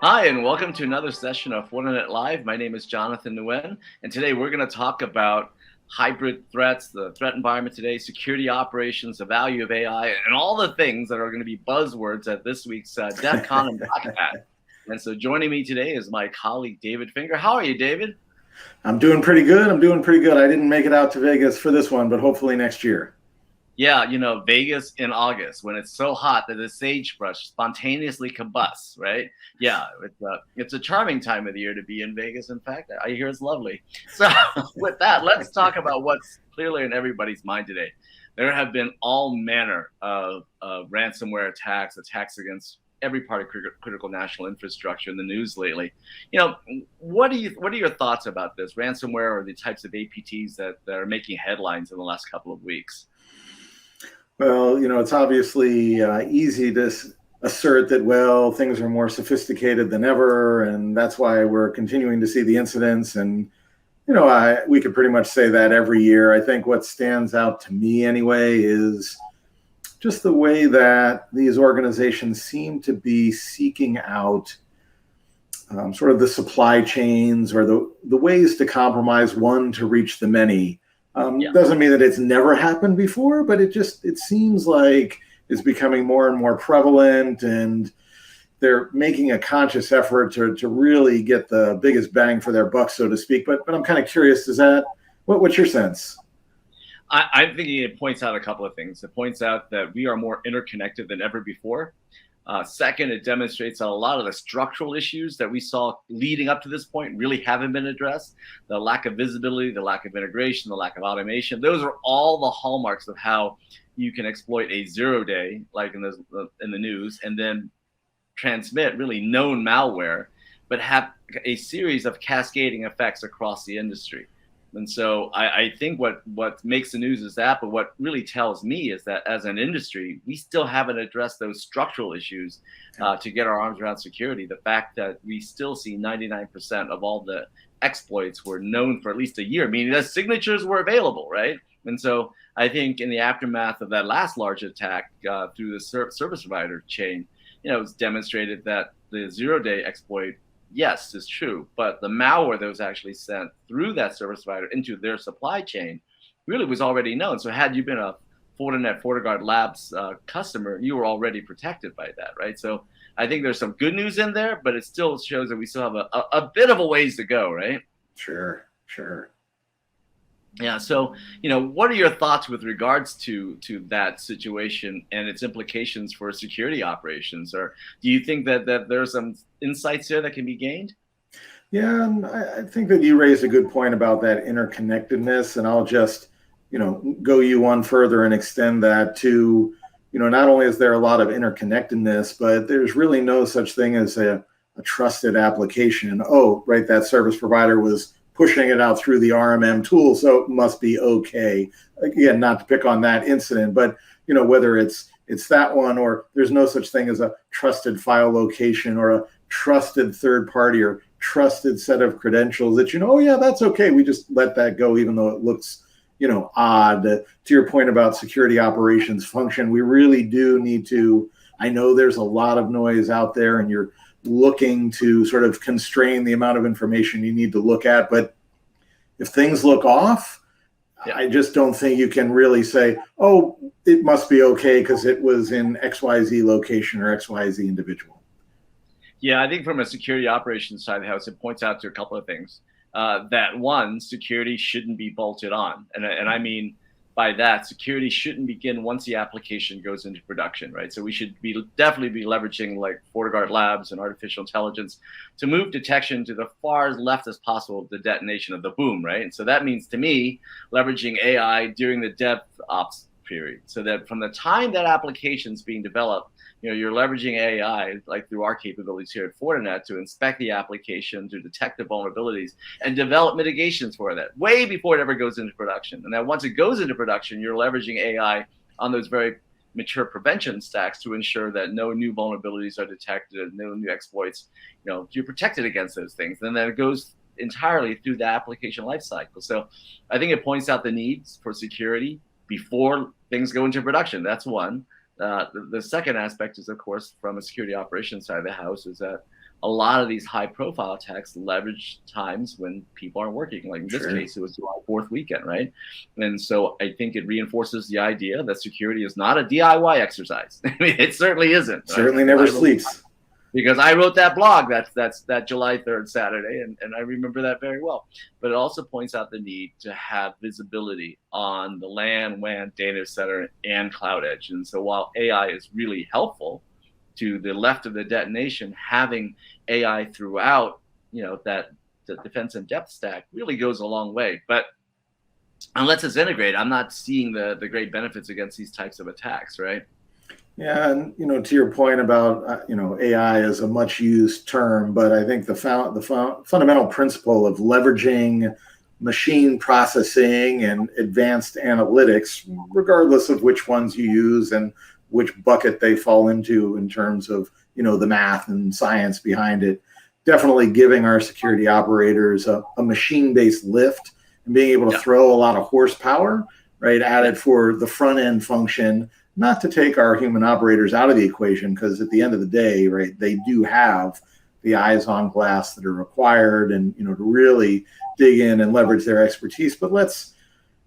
Hi, and welcome to another session of Fortinet Live. My name is Jonathan Nguyen, and today we're going to talk about hybrid threats, the threat environment today, security operations, the value of AI, and all the things that are going to be buzzwords at this week's DEF CON and Black Hat. And so joining me today is my colleague, David Finger. How are you, David? I'm doing pretty good. I didn't make it out to Vegas for this one, but hopefully next year. Yeah, Vegas in August when it's so hot that the sagebrush spontaneously combusts, right? Yeah, it's a charming time of the year to be in Vegas. In fact, I hear it's lovely. So with that, let's talk about what's clearly in everybody's mind today. There have been all manner of ransomware attacks against every part of critical national infrastructure in the news lately. What are your thoughts about this ransomware or the types of APTs that are making headlines in the last couple of weeks? Well, it's obviously easy to assert that, well, things are more sophisticated than ever, and that's why we're continuing to see the incidents. And, we could pretty much say that every year. I think what stands out to me anyway is just the way that these organizations seem to be seeking out sort of the supply chains or the ways to compromise one to reach the many. Doesn't mean that it's never happened before, but it seems like it's becoming more and more prevalent, and they're making a conscious effort to really get the biggest bang for their buck, so to speak. But I'm kind of curious, what's your sense? I'm thinking it points out a couple of things. It points out that we are more interconnected than ever before. Second, it demonstrates that a lot of the structural issues that we saw leading up to this point really haven't been addressed. The lack of visibility, the lack of integration, the lack of automation, those are all the hallmarks of how you can exploit a 0-day, like in the news, and then transmit really known malware, but have a series of cascading effects across the industry. And so I think what makes the news is that, but what really tells me is that as an industry, we still haven't addressed those structural issues to get our arms around security. The fact that we still see 99% of all the exploits were known for at least a year, meaning that signatures were available, right? And so I think in the aftermath of that last large attack through the service provider chain, it's demonstrated that the 0-day exploit, yes, is true, but the malware that was actually sent through that service provider into their supply chain really was already known. So had you been a Fortinet FortiGuard Labs customer, you were already protected by that, right? So I think there's some good news in there, but it still shows that we still have a bit of a ways to go, right? Sure. Yeah. So, what are your thoughts with regards to that situation and its implications for security operations? Or do you think that there's some insights there that can be gained? Yeah, and I think that you raised a good point about that interconnectedness, and I'll just, go you one further and extend that to, not only is there a lot of interconnectedness, but there's really no such thing as a trusted application. Oh, right, that service provider was pushing it out through the RMM tool, so it must be okay. Again, not to pick on that incident, but whether it's that one, or there's no such thing as a trusted file location or a trusted third party or trusted set of credentials that oh yeah, that's okay. We just let that go, even though it looks odd. To your point about security operations function, we really do need to. I know there's a lot of noise out there, and you're looking to sort of constrain the amount of information you need to look at. But if things look off, I just don't think you can really say, oh, it must be okay because it was in XYZ location or XYZ individual. Yeah, I think from a security operations side of the house, it points out to a couple of things. That one, security shouldn't be bolted on. And I mean, by that, security shouldn't begin once the application goes into production, right? So we should definitely be leveraging like FortiGuard Labs and artificial intelligence to move detection to the far left as possible of the detonation of the boom, right? And so that means to me, leveraging AI during the DevOps period, so that from the time that application is being developed, you're leveraging AI, like through our capabilities here at Fortinet, to inspect the application, to detect the vulnerabilities, and develop mitigations for that way before it ever goes into production. And then once it goes into production, you're leveraging AI on those very mature prevention stacks to ensure that no new vulnerabilities are detected, no new exploits. You're protected against those things. And then it goes entirely through the application lifecycle. So I think it points out the needs for security before things go into production. That's one. The second aspect is, of course, from a security operations side of the house, is that a lot of these high profile attacks leverage times when people aren't working. Like in this Sure. case, it was July 4th weekend, right? And so I think it reinforces the idea that security is not a DIY exercise. I mean, it certainly isn't. Right? Certainly never sleeps. Because I wrote that blog that's that July 3rd Saturday, and I remember that very well. But it also points out the need to have visibility on the LAN, WAN, data center, and cloud edge. And so while AI is really helpful to the left of the detonation, having AI throughout, that the defense and depth stack really goes a long way. But unless it's integrated, I'm not seeing the great benefits against these types of attacks, right? Yeah, and to your point about AI is a much used term, but I think the fundamental principle of leveraging machine processing and advanced analytics, regardless of which ones you use and which bucket they fall into in terms of the math and science behind it, definitely giving our security operators a machine-based lift and being able to throw a lot of horsepower right at it for the front end function. Not to take our human operators out of the equation, because at the end of the day, right, they do have the eyes on glass that are required, and to really dig in and leverage their expertise. But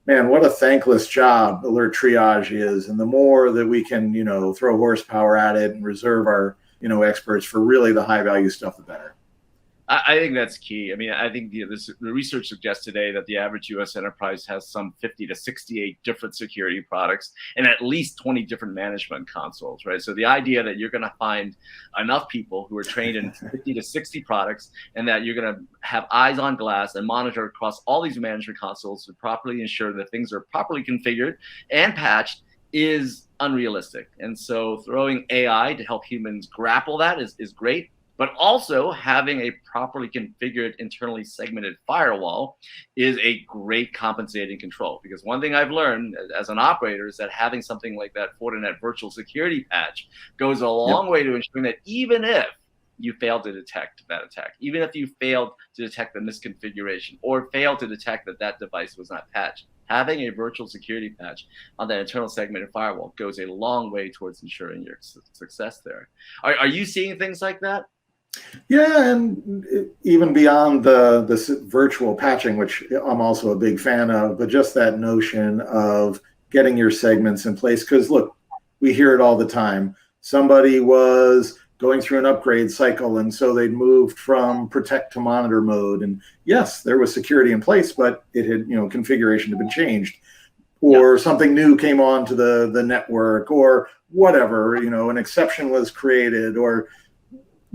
man, what a thankless job alert triage is, and the more that we can throw horsepower at it and reserve our experts for really the high value stuff, the better. I think that's key. I mean, I think the research suggests today that the average U.S. enterprise has some 50 to 68 different security products and at least 20 different management consoles, right? So the idea that you're going to find enough people who are trained in 50 to 60 products and that you're going to have eyes on glass and monitor across all these management consoles to properly ensure that things are properly configured and patched is unrealistic. And so throwing AI to help humans grapple that is great. But also having a properly configured internally segmented firewall is a great compensating control. Because one thing I've learned as an operator is that having something like that Fortinet virtual security patch goes a long way to ensuring that even if you fail to detect that attack, even if you failed to detect the misconfiguration or failed to detect that device was not patched, having a virtual security patch on that internal segmented firewall goes a long way towards ensuring your success there. Are you seeing things like that? Yeah, and even beyond this virtual patching, which I'm also a big fan of, but just that notion of getting your segments in place. Because look, we hear it all the time. Somebody was going through an upgrade cycle, and so they moved from protect to monitor mode. And yes, there was security in place, but it had configuration had been changed, or something new came onto the network, or whatever. An exception was created, or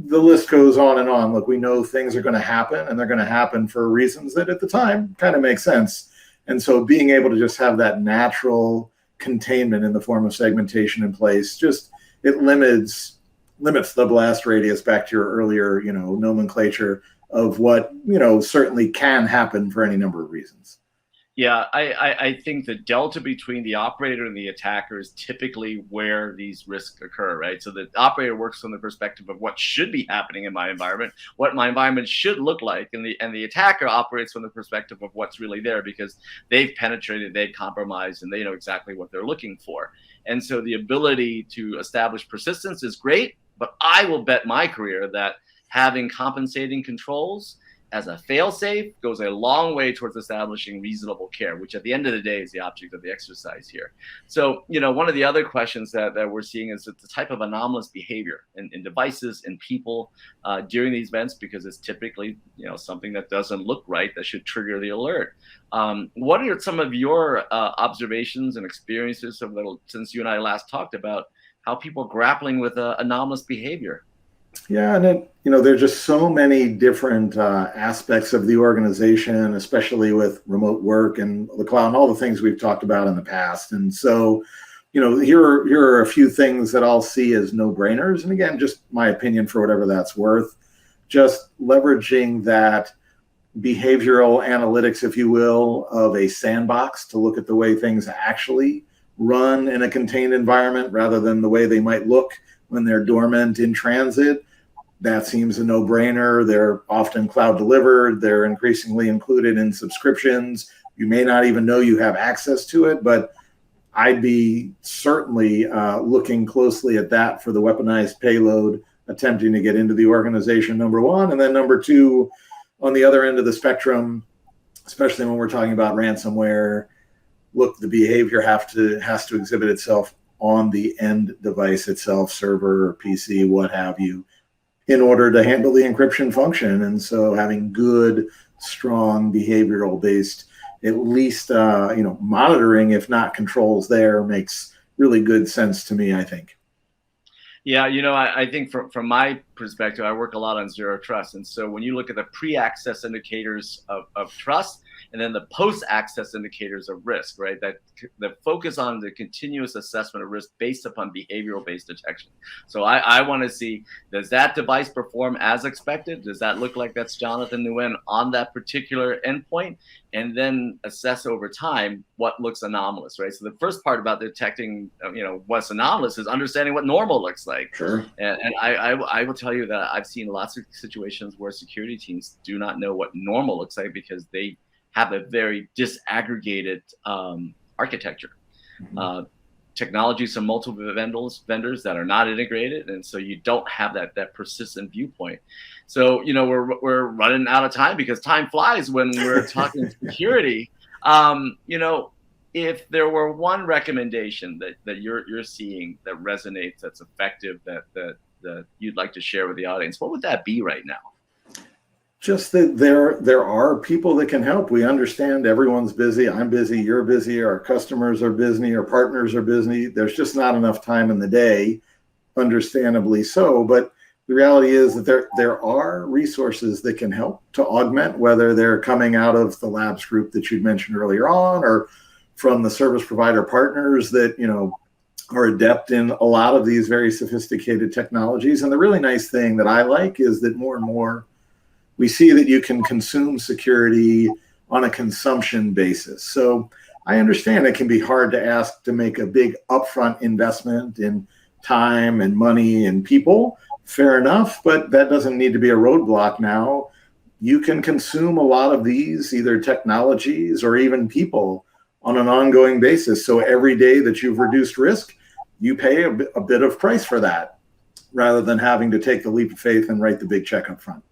the list goes on and on. Look, we know things are going to happen, and they're going to happen for reasons that at the time kind of make sense. And so being able to just have that natural containment in the form of segmentation in place, just it limits the blast radius, back to your earlier, nomenclature of what, certainly can happen for any number of reasons. Yeah, I think the delta between the operator and the attacker is typically where these risks occur, right? So the operator works from the perspective of what should be happening in my environment, what my environment should look like, and the attacker operates from the perspective of what's really there because they've penetrated, they've compromised, and they know exactly what they're looking for. And so the ability to establish persistence is great, but I will bet my career that having compensating controls as a fail-safe goes a long way towards establishing reasonable care, which at the end of the day is the object of the exercise here. So, one of the other questions that we're seeing is the type of anomalous behavior in devices and people during these events, because it's typically, something that doesn't look right that should trigger the alert. What are some of your observations and experiences since you and I last talked about how people are grappling with anomalous behavior? Yeah, and there's just so many different aspects of the organization, especially with remote work and the cloud and all the things we've talked about in the past. And so, here are a few things that I'll see as no-brainers. And again, just my opinion for whatever that's worth. Just leveraging that behavioral analytics, if you will, of a sandbox to look at the way things actually run in a contained environment rather than the way they might look when they're dormant in transit. That seems a no-brainer. They're often cloud delivered. They're increasingly included in subscriptions. You may not even know you have access to it, but I'd be certainly looking closely at that for the weaponized payload attempting to get into the organization, number one. And then number two, on the other end of the spectrum, especially when we're talking about ransomware, look, the behavior has to exhibit itself on the end device itself, server, PC, what have you, in order to handle the encryption function. And so having good, strong behavioral based, at least monitoring, if not controls there, makes really good sense to me, I think. Yeah, I think from my perspective, I work a lot on zero trust. And so when you look at the pre-access indicators of trust and then the post-access indicators of risk, right, that the focus on the continuous assessment of risk based upon behavioral-based detection. So I want to see, does that device perform as expected? Does that look like that's Jonathan Nguyen on that particular endpoint? And then assess over time what looks anomalous, right? So the first part about detecting, what's anomalous is understanding what normal looks like. Sure. And I will tell you that I've seen lots of situations where security teams do not know what normal looks like because they have a very disaggregated architecture. Technologies from multiple vendors that are not integrated, and so you don't have that persistent viewpoint. So we're running out of time because time flies when we're talking security. If there were one recommendation that you're seeing that resonates, that's effective, that you'd like to share with the audience, what would that be right now? Just that there are people that can help. We understand everyone's busy. I'm busy. You're busy. Our customers are busy. Our partners are busy. There's just not enough time in the day, understandably so. But the reality is that there are resources that can help to augment, whether they're coming out of the labs group that you mentioned earlier on, or from the service provider partners that are adept in a lot of these very sophisticated technologies. And the really nice thing that I like is that more and more we see that you can consume security on a consumption basis. So I understand it can be hard to ask to make a big upfront investment in time and money and people. Fair enough, but that doesn't need to be a roadblock now. You can consume a lot of these, either technologies or even people, on an ongoing basis. So every day that you've reduced risk, you pay a bit of price for that, rather than having to take the leap of faith and write the big check up front.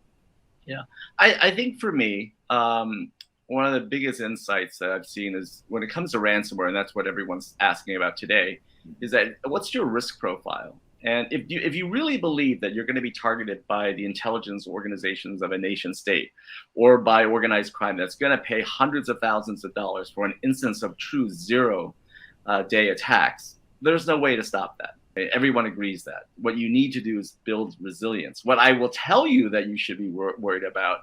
Yeah, I think for me, one of the biggest insights that I've seen is when it comes to ransomware, and that's what everyone's asking about today, is that what's your risk profile? And if you really believe that you're going to be targeted by the intelligence organizations of a nation state or by organized crime that's going to pay hundreds of thousands of dollars for an instance of true zero-day attacks, there's no way to stop that. Everyone agrees that. What you need to do is build resilience. What I will tell you that you should be worried about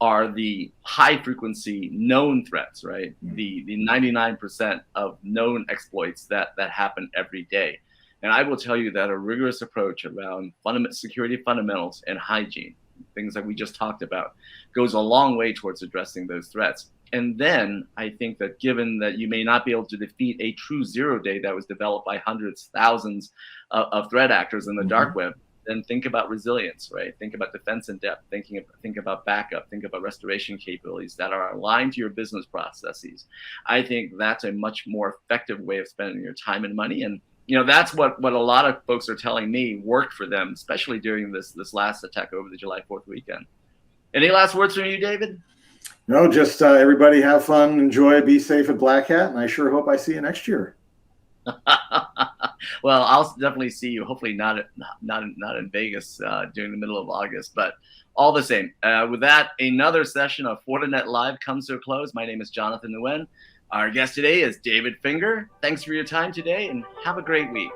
are the high-frequency known threats, right? The 99% of known exploits that happen every day. And I will tell you that a rigorous approach around security fundamentals and hygiene, things that we just talked about, goes a long way towards addressing those threats. And then I think that given that you may not be able to defeat a true zero-day that was developed by hundreds, thousands of threat actors in the dark web, then think about resilience, right? Think about defense in depth, think about backup, think about restoration capabilities that are aligned to your business processes. I think that's a much more effective way of spending your time and money. And that's what a lot of folks are telling me worked for them, especially during this last attack over the July 4th weekend. Any last words from you, David? No, just everybody have fun, enjoy, be safe at Black Hat, and I sure hope I see you next year. Well, I'll definitely see you. Hopefully not in Vegas during the middle of August, but all the same. With that, another session of Fortinet Live comes to a close. My name is Jonathan Nguyen. Our guest today is David Finger. Thanks for your time today, and have a great week.